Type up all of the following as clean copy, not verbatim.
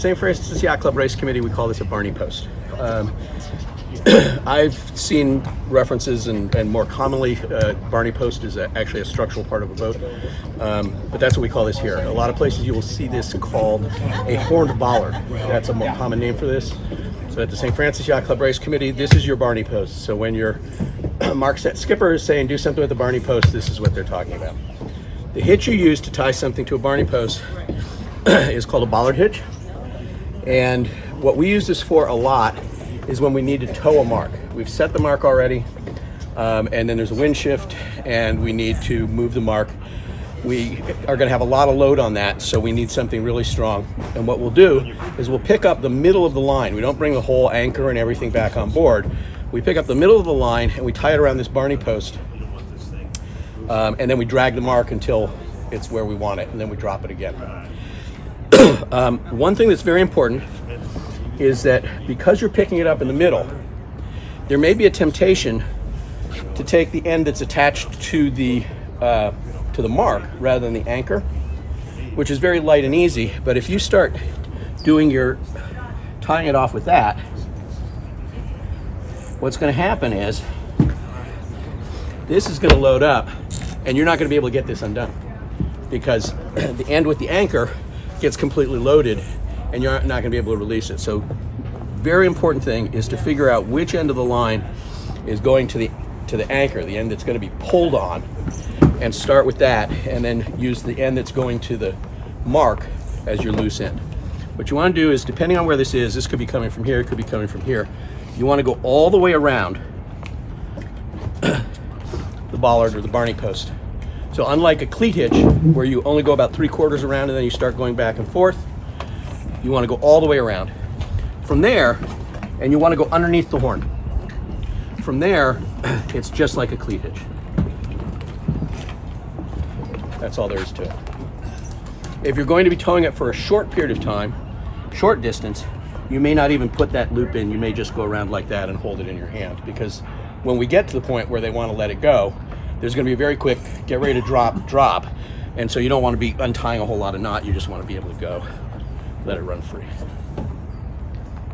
St. Francis Yacht Club Race Committee, we call this a Barney post. I've seen references, and more commonly, Barney post is actually a structural part of a boat, but that's what we call this here. A lot of places you will see this called a horned bollard. That's a more common name for this. So at the St. Francis Yacht Club Race Committee, this is your Barney post. So when your mark set skipper is saying do something with the Barney post, this is what they're talking about. The hitch you use to tie something to a Barney post is called a Bollard hitch. And what we use this for a lot is when we need to tow a mark. We've set the mark already, and then there's a wind shift, and we need to move the mark. We are going to have a lot of load on that, so we need something really strong. And what we'll do is we'll pick up the middle of the line. We don't bring the whole anchor and everything back on board. We pick up the middle of the line and we tie it around this Barney post, and then we drag the mark until it's where we want it, and then we drop it again. One thing that's very important is that because you're picking it up in the middle, there may be a temptation to take the end that's attached to the mark rather than the anchor, which is very light and easy. But if you start doing your tying it off with that, what's going to happen is this is going to load up, and you're not going to be able to get this undone because the end with the anchor gets completely loaded, and you're not going to be able to release it. So very important thing is to figure out which end of the line is going to the anchor, the end that's going to be pulled on, and start with that, and then use the end that's going to the mark as your loose end. What you want to do is, depending on where this could be coming from here, it could be coming from here. You want to go all the way around the bollard or the Barney post. So unlike a cleat hitch, where you only go about 3/4 around and then you start going back and forth, you want to go all the way around. From there, and you want to go underneath the horn. From there, it's just like a cleat hitch. That's all there is to it. If you're going to be towing it for a short period of time, short distance, you may not even put that loop in. You may just go around like that and hold it in your hand, because when we get to the point where they want to let it go, there's going to be a very quick get ready to drop, and so you don't want to be untying a whole lot of knot. You just want to be able to go, let it run free.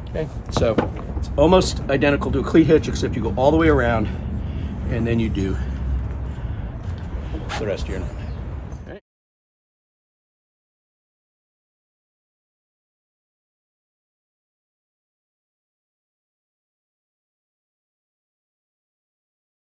Okay, so it's almost identical to a cleat hitch, except you go all the way around and then you do the rest of your knot.